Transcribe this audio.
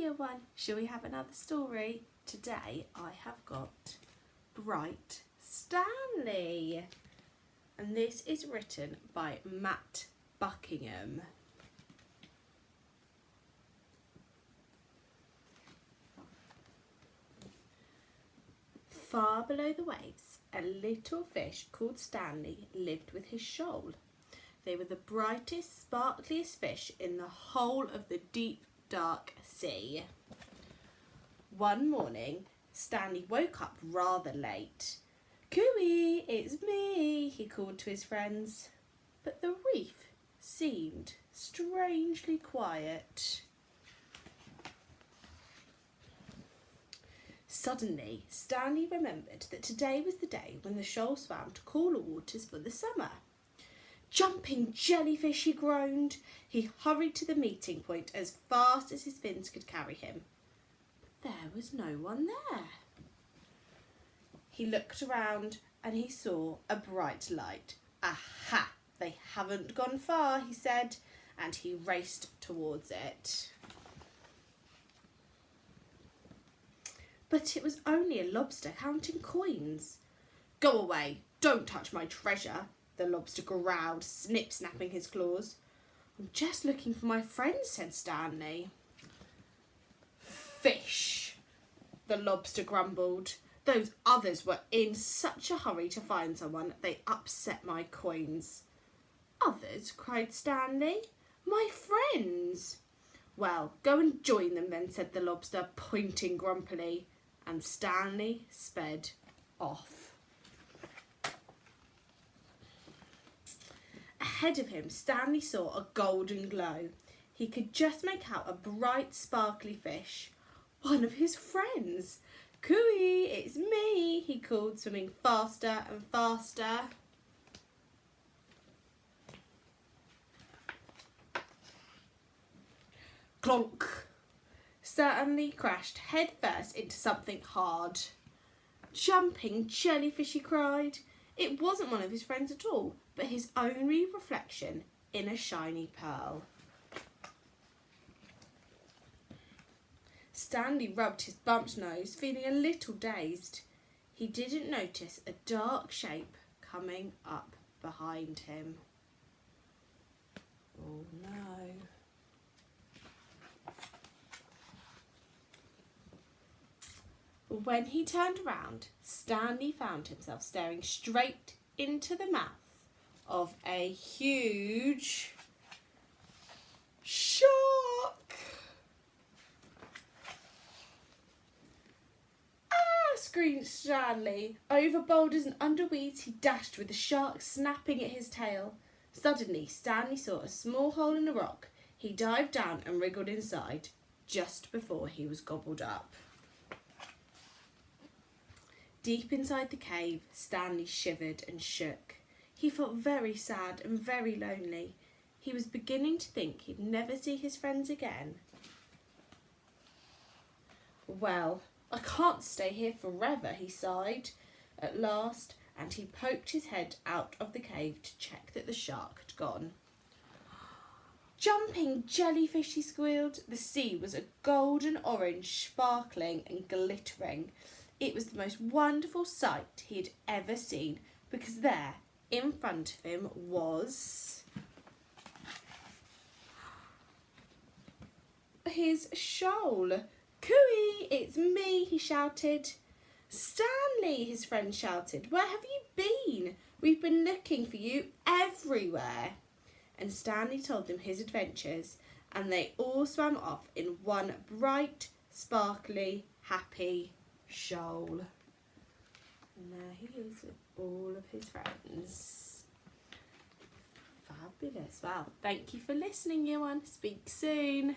Year 1, shall we have another story? Today I have got Bright Stanley, and this is written by Matt Buckingham. Far below the waves, a little fish called Stanley lived with his shoal. They were the brightest, sparkliest fish in the whole of the deep, dark sea. One morning, Stanley woke up rather late. "Cooey, it's me," he called to his friends. But the reef seemed strangely quiet. Suddenly, Stanley remembered that today was the day when the shoal swam to cooler waters for the summer. "Jumping jellyfish," he groaned. He hurried to the meeting point as fast as his fins could carry him. But there was no one there. He looked around and he saw a bright light. "Aha! They haven't gone far," he said, and he raced towards it. But it was only a lobster counting coins. "Go away, don't touch my treasure," the lobster growled, snip-snapping his claws. "I'm just looking for my friends," said Stanley. "Fish," the lobster grumbled. "Those others were in such a hurry to find someone, they upset my coins." "Others?" cried Stanley. "My friends." "Well, go and join them then," said the lobster, pointing grumpily. And Stanley sped off. Ahead of him, Stanley saw a golden glow. He could just make out a bright, sparkly fish. One of his friends. "Cooey, it's me," he called, swimming faster and faster. Clonk! Stanley crashed headfirst into something hard. "Jumping jellyfish," he cried. It wasn't one of his friends at all, but his own reflection in a shiny pearl. Stanley rubbed his bumped nose, feeling a little dazed. He didn't notice a dark shape coming up behind him. Oh no. When he turned around, Stanley found himself staring straight into the mouth of a huge shark. "Ah!" screamed Stanley. Over boulders and under weeds he dashed with the shark snapping at his tail. Suddenly, Stanley saw a small hole in a rock. He dived down and wriggled inside, just before he was gobbled up. Deep inside the cave, Stanley shivered and shook. He felt very sad and very lonely. He was beginning to think he'd never see his friends again. "Well, I can't stay here forever," he sighed at last, and he poked his head out of the cave to check that the shark had gone. "Jumping jellyfish," he squealed. The sea was a golden orange, sparkling and glittering. It was the most wonderful sight he had ever seen, because there, in front of him, was his shoal. "Cooey, it's me," he shouted. "Stanley," his friend shouted, "where have you been? We've been looking for you everywhere." And Stanley told them his adventures, and they all swam off in one bright, sparkly, happy shoal. And there he is with all of his friends. Fabulous. Well, thank you for listening, Year 1. Speak soon.